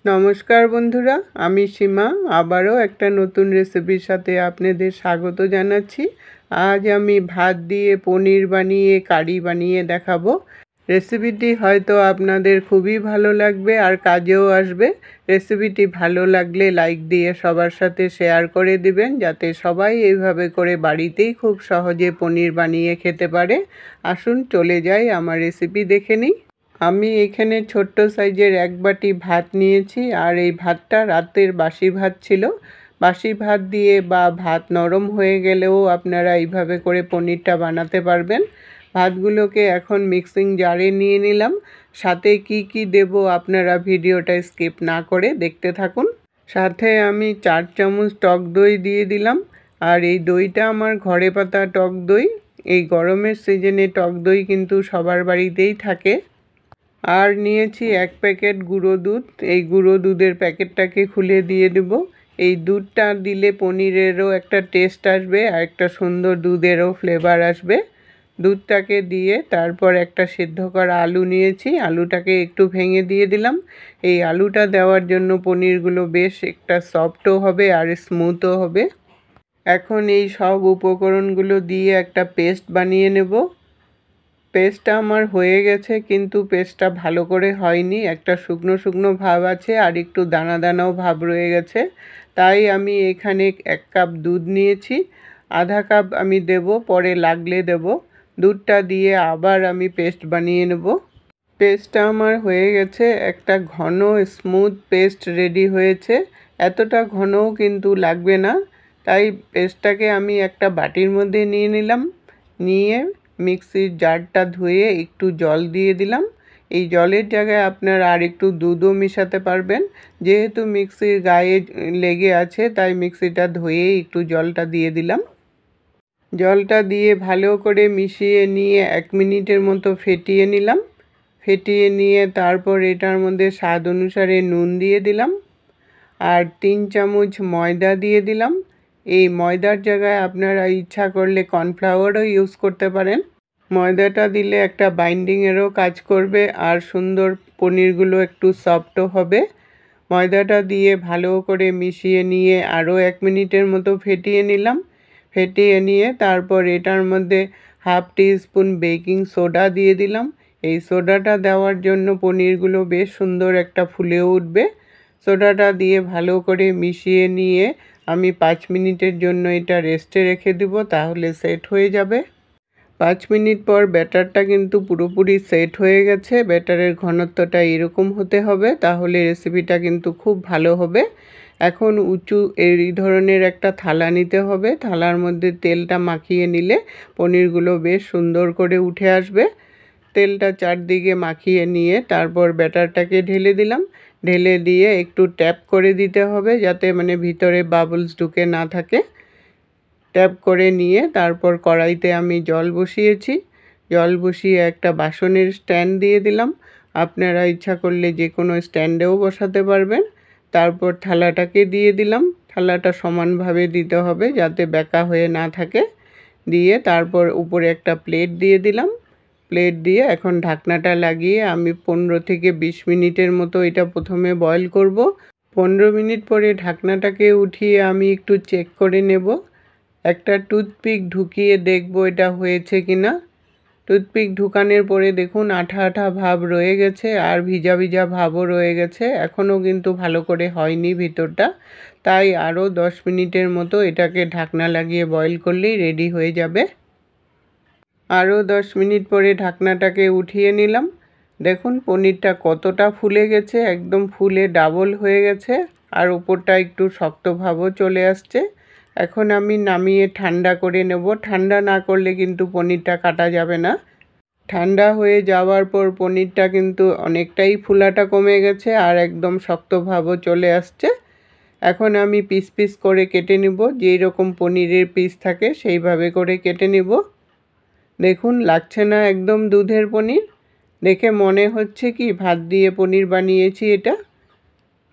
নমস্কার বন্ধুরা, আমি সীমা আবারও একটা নতুন রেসিপির সাথে আপনাদের স্বাগত জানাচ্ছি। আজ আমি ভাত দিয়ে পনির বানিয়ে কারি বানিয়ে দেখাবো। রেসিপিটি হয়তো আপনাদের খুবই ভালো লাগবে আর কাজেও আসবে। রেসিপিটি ভালো লাগলে লাইক দিয়ে সবার সাথে শেয়ার করে দিবেন, যাতে সবাই এইভাবে করে বাড়িতেই খুব সহজে পনির বানিয়ে খেতে পারে। আসুন চলে যাই, আমার রেসিপি দেখে নিই। আমি এখানে ছোট্ট সাইজের এক বাটি ভাত নিয়েছি, আর এই ভাতটা রাতের বাসি ভাত ছিল। বাসি ভাত দিয়ে বা ভাত নরম হয়ে গেলেও আপনারা এইভাবে করে পনিরটা বানাতে পারবেন। ভাতগুলোকে এখন মিক্সিং জারে নিয়ে নিলাম। সাথে কি কি দেব আপনারা ভিডিওটা স্কিপ না করে দেখতে থাকুন। সাথে আমি 4 চামচ টক দই দিয়ে দিলাম, আর এই দইটা আমার ঘরে পাতা টক দই। এই গরমের সিজনে টক দই কিন্তু সবার বাড়িতেই থাকে। আর নিয়েছি 1 প্যাকেট গুঁড়ো দুধ। এই গুঁড়ো দুধের প্যাকেটটাকে খুলে দিয়ে দেব। এই দুধটা দিলে পনিরেরও একটা টেস্ট আসবে আর একটা সুন্দর দুধেরও ফ্লেভার আসবে। দুধটাকে দিয়ে তারপর একটা সিদ্ধ করা আলু নিয়েছি, আলুটাকে একটু ভেঙে দিয়ে দিলাম। এই আলুটা দেওয়ার জন্য পনিরগুলো বেশ একটা সফটও হবে আর স্মুথও হবে। এখন এই সব উপকরণগুলো দিয়ে একটা পেস্ট বানিয়ে নেব। পেস্টটা আমার হয়ে গেছে, কিন্তু পেস্টটা ভালো করে হয়নি। একটা শুকনো শুকনো ভাব আছে আর একটু দানা দানাও ভাব রয়ে গেছে। তাই আমি এখানে 1 কাপ দুধ নিয়েছি। আধা কাপ আমি দেব, পরে লাগলে দেব। দুধটা দিয়ে আবার আমি পেস্ট বানিয়ে নেব। পেস্টটা আমার হয়ে গেছে, একটা ঘন স্মুথ পেস্ট রেডি হয়েছে। এতটা ঘনও কিন্তু লাগবে না। তাই পেস্টটাকে আমি একটা বাটির মধ্যে নিয়ে নিলাম। নিয়ে মিক্সির জারটা ধুয়ে একটু জল দিয়ে দিলাম। এই জলের জায়গায় আপনারা আর একটু দুধও মেশাতে পারবেন। যেহেতু মিক্সির গায়ে লেগে আছে, তাই মিক্সিটা ধুয়ে একটু জলটা দিয়ে দিলাম। জলটা দিয়ে ভালো করে মিশিয়ে নিয়ে 1 মিনিটের মতো ফেটিয়ে নিলাম। ফেটিয়ে নিয়ে তারপর এটার মধ্যে স্বাদ অনুসারে নুন দিয়ে দিলাম, আর 3 চামচ ময়দা দিয়ে দিলাম। এই ময়দার জায়গায় আপনারা ইচ্ছা করলে কর্নফ্লাওয়ারও ইউজ করতে পারেন। ময়দাটা দিলে একটা বাইন্ডিংয়েরও কাজ করবে আর সুন্দর পনিরগুলো একটু সফটও হবে। ময়দাটা দিয়ে ভালো করে মিশিয়ে নিয়ে আরও 1 মিনিটের মতো ফেটিয়ে নিলাম। ফেটিয়ে নিয়ে তারপর এটার মধ্যে হাফ টিস্পুন বেকিং সোডা দিয়ে দিলাম। এই সোডাটা দেওয়ার জন্য পনিরগুলো বেশ সুন্দর একটা ফুলে উঠবে। সোডাটা দিয়ে ভালো করে মিশিয়ে নিয়ে আমি 5 মিনিটের জন্য এটা রেস্টে রেখে দিব, তাহলে সেট হয়ে যাবে। 5 মিনিট পর ব্যাটারটা কিন্তু পুরোপুরি সেট হয়ে গেছে। ব্যাটারের ঘনত্বটা এরকম হতে হবে, তাহলে রেসিপিটা কিন্তু খুব ভালো হবে। এখন উঁচু এই ধরনের একটা থালা নিতে হবে। থালার মধ্যে তেলটা মাখিয়ে নিলে পনিরগুলো বেশ সুন্দর করে উঠে আসবে। তেলটা চারদিকে মাখিয়ে নিয়ে তারপর ব্যাটারটাকে ঢেলে দিলাম। ঢেলে দিয়ে একটু ট্যাপ করে দিতে হবে, যাতে ভিতরে বাবলস ঢুকে না থাকে। ট্যাপ করে নিয়ে তারপর কড়াইতে আমি জল বসিয়েছি। জল বসিয়ে একটা বাসনের স্ট্যান্ড দিয়ে দিলাম। আপনারা ইচ্ছা করলে যে কোনো স্ট্যান্ডেও বসাতে পারবেন। তারপর থালাটাকে দিয়ে দিলাম। থালাটা সমানভাবে দিতে হবে, যাতে বেঁকা হয়ে না থাকে। দিয়ে তারপর উপরে একটা প্লেট দিয়ে দিলাম। প্লেট দিয়ে এখন ঢাকনাটা লাগিয়ে আমি 15 থেকে 20 মিনিটের মতো এটা প্রথমে বয়েল করব। 15 মিনিট পরে ঢাকনাটাকে উঠিয়ে আমি একটু চেক করে নেব। একটা টুথপিক ঢুকিয়ে দেখব এটা হয়েছে কিনা। টুথপিক ঢুকানোর পরে দেখুন আঠা আঠা ভাব রয়ে গেছে আর ভিজা ভিজা ভাবও রয়ে গেছে। এখনও কিন্তু ভালো করে হয়নি ভিতরটা। তাই আরও 10 মিনিটের মতো এটাকে ঢাকনা লাগিয়ে বয়েল করলেই রেডি হয়ে যাবে। আরও 10 মিনিট পরে ঢাকনাটাকে উঠিয়ে নিলাম। দেখুন পনিরটা কতটা ফুলে গেছে, একদম ফুলে ডাবল হয়ে গেছে, আর উপরটা একটু শক্ত ভাবও চলে আসছে। এখন আমি নামিয়ে ঠান্ডা করে নেব। ঠান্ডা না করলে কিন্তু পনিরটা কাটা যাবে না। ঠান্ডা হয়ে যাওয়ার পর পনিরটা কিন্তু অনেকটাই ফুলাটা কমে গেছে আর একদম শক্ত ভাবও চলে আসছে। এখন আমি পিস পিস করে কেটে নেব। যেই রকম পনিরের পিস থাকে সেইভাবে করে কেটে নেব। দেখুন লাগছে না একদম দুধের পনির? দেখে মনে হচ্ছে কি ভাত দিয়ে পনির বানিয়েছি এটা।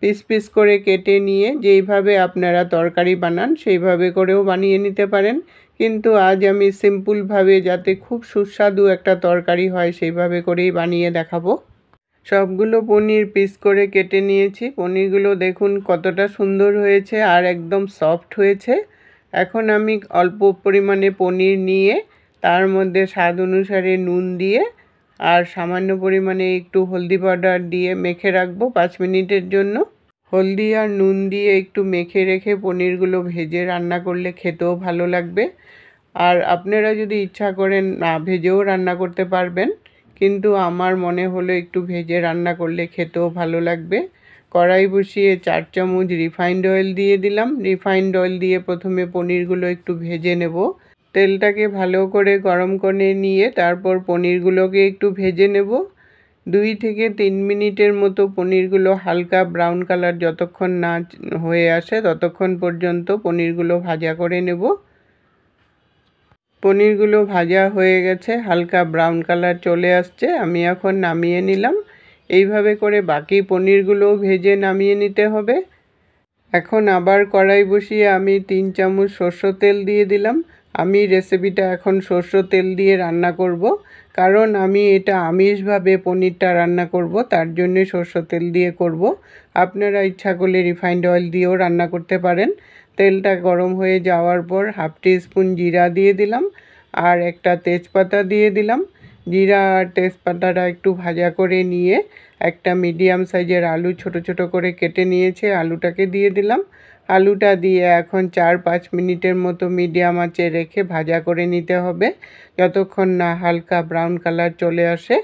পিস পিস করে কেটে নিয়ে যেইভাবে আপনারা তরকারি বানান সেইভাবে করেও বানিয়ে নিতে পারেন, কিন্তু আজ আমি সিম্পলভাবে যাতে খুব সুস্বাদু একটা তরকারি হয় সেইভাবে করেই বানিয়ে দেখাবো। সবগুলো পনির পিস করে কেটে নিয়েছি। পনিরগুলো দেখুন কতটা সুন্দর হয়েছে আর একদম সফট হয়েছে। এখন আমি অল্প পরিমাণে পনির নিয়ে তার মধ্যে স্বাদ অনুসারে নুন দিয়ে আর সামান্য পরিমাণে একটু হলদি পাউডার দিয়ে মেখে রাখবো 5 মিনিটের জন্য। হলদি আর নুন দিয়ে একটু মেখে রেখে পনিরগুলো ভেজে রান্না করলে খেতেও ভালো লাগবে। আর আপনারা যদি ইচ্ছা করেন না ভেজেও রান্না করতে পারবেন, কিন্তু আমার মনে হলো একটু ভেজে রান্না করলে খেতেও ভালো লাগবে। কড়াই বসিয়ে 4 চামচ রিফাইন্ড অয়েল দিয়ে দিলাম। রিফাইন্ড অয়েল দিয়ে প্রথমে পনিরগুলো একটু ভেজে নেব। তেলটাকে ভালো করে গরম করে নিয়ে তারপর পনিরগুলোকে একটু ভেজে নেব। 2 থেকে 3 মিনিটের মতো পনিরগুলো হালকা ব্রাউন কালার যতক্ষণ না হয়ে আসে ততক্ষণ পর্যন্ত পনিরগুলো ভাজা করে নেব। পনিরগুলো ভাজা হয়ে গেছে, হালকা ব্রাউন কালার চলে আসছে। আমি এখন নামিয়ে নিলাম। এইভাবে করে বাকি পনিরগুলোও ভেজে নামিয়ে নিতে হবে। এখন আবার কড়াই বসিয়ে আমি 3 চামচ সরষের তেল দিয়ে দিলাম। আমি রেসিপিটা এখন সরষের তেল দিয়ে রান্না করব, কারণ আমি এটা আমিষভাবে পনিরটা রান্না করব, তার জন্য সরষের তেল দিয়ে করব। আপনারা ইচ্ছা করলে রিফাইন্ড অয়েল দিয়েও রান্না করতে পারেন। তেলটা গরম হয়ে যাওয়ার পর হাফ টিস্পুন জিরা দিয়ে দিলাম আর একটা তেজপাতা দিয়ে দিলাম। জিরা আর তেজপাতাটা একটু ভাজা করে নিয়ে একটা মিডিয়াম সাইজের আলু ছোট ছোট করে কেটে নিয়েছে, আলুটাকে দিয়ে দিলাম। আলুটা দিয়ে এখন 4-5 মিনিটের মতো মিডিয়াম আঁচে রেখে ভাজা করে নিতে হবে, যতক্ষণ না হালকা ব্রাউন কালার চলে আসে।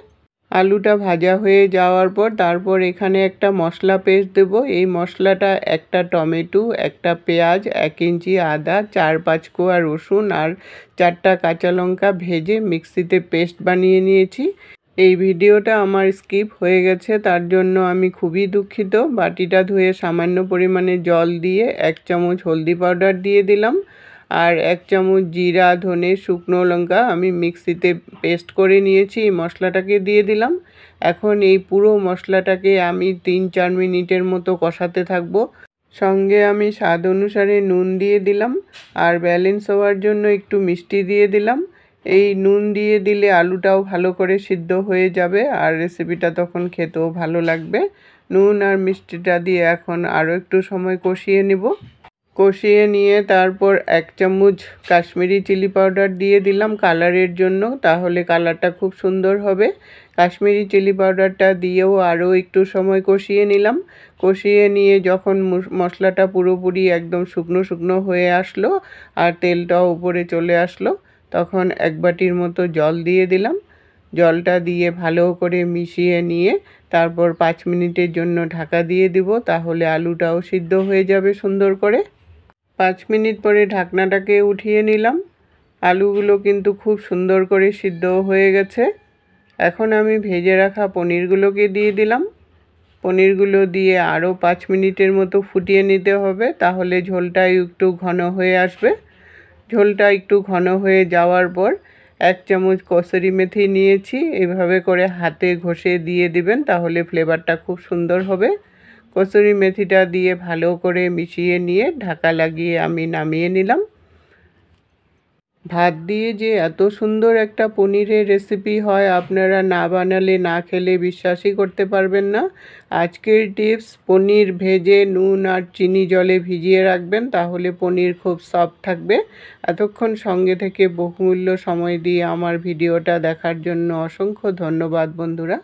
আলুটা ভাজা হয়ে যাওয়ার পর তারপর এখানে একটা মশলা পেস্ট দেব। এই মশলাটা একটা টমেটো, একটা পেঁয়াজ, 1 ইঞ্চি আদা, 4-5 কোয়া রসুন আর 4টা কাঁচা লঙ্কা ভেজে মিক্সিতে পেস্ট বানিয়ে নিয়েছি। এই ভিডিওটা আমার স্কিপ হয়ে গেছে, তার জন্য আমি খুবই দুঃখিত। বাটিটা ধুয়ে সামান্য পরিমাণে জল দিয়ে 1 চামচ হলদি পাউডার দিয়ে দিলাম আর 1 চামচ জিরা, ধনে, শুকনো লঙ্কা আমি মিক্সিতে পেস্ট করে নিয়েছি, এই মশলাটাকে দিয়ে দিলাম। এখন এই পুরো মশলাটাকে আমি 3-4 মিনিটের মতো কষাতে থাকবো। সঙ্গে আমি স্বাদ অনুসারে নুন দিয়ে দিলাম আর ব্যালেন্স হওয়ার জন্য একটু মিষ্টি দিয়ে দিলাম। এই নুন দিয়ে দিলে আলুটাও ভালো করে সিদ্ধ হয়ে যাবে আর রেসিপিটা তখন খেতেও ভালো লাগবে। নুন আর মিষ্টিটা দিয়ে এখন আরও একটু সময় কষিয়ে নেব। কষিয়ে নিয়ে তারপর 1 চামচ কাশ্মীরি চিলি পাউডার দিয়ে দিলাম কালারের জন্য, তাহলে কালারটা খুব সুন্দর হবে। কাশ্মীরি চিলি পাউডারটা দিয়েও আরও একটু সময় কষিয়ে নিলাম। কষিয়ে নিয়ে যখন মশলাটা পুরোপুরি একদম শুকনো শুকনো হয়ে আসলো আর তেলটাও উপরে চলে আসলো, তখন 1 বাটির মতো জল দিয়ে দিলাম। জলটা দিয়ে ভালো করে মিশিয়ে নিয়ে তারপর 5 মিনিটের জন্য ঢাকা দিয়ে দিব, তাহলে আলুটাও সিদ্ধ হয়ে যাবে সুন্দর করে। 5 মিনিট পরে ঢাকনাটাকে উঠিয়ে নিলাম। আলুগুলো কিন্তু খুব সুন্দর করে সিদ্ধ হয়ে গেছে। এখন আমি ভেজে রাখা পনিরগুলোকে দিয়ে দিলাম। পনিরগুলো দিয়ে আরও 5 মিনিটের মতো ফুটিয়ে নিতে হবে, তাহলে ঝোলটা একটু ঘন হয়ে আসবে। ঝোলটা একটু ঘন হয়ে যাওয়ার পর 1 চামচ কসুরি মেথি নিয়েছি, এভাবে করে হাতে ঘষে দিয়ে দিবেন, তাহলে ফ্লেভারটা খুব সুন্দর হবে। কসুরি মেথিটা দিয়ে ভালো করে মিশিয়ে নিয়ে ঢাকা লাগিয়ে আমি নামিয়ে নিলাম। ভাত দিয়ে যে এত সুন্দর একটা পনিরের রেসিপি হয়, আপনারা না বানালে না খেলে বিশ্বাসই করতে পারবেন না। আজকের টিপস, পনির ভেজে নুন আর চিনি জলে ভিজিয়ে রাখবেন, তাহলে পনির খুব সফট থাকবে। এতক্ষণ সঙ্গে থেকে বহুমূল্য সময় দিয়ে আমার ভিডিওটা দেখার জন্য অসংখ্য ধন্যবাদ বন্ধুরা।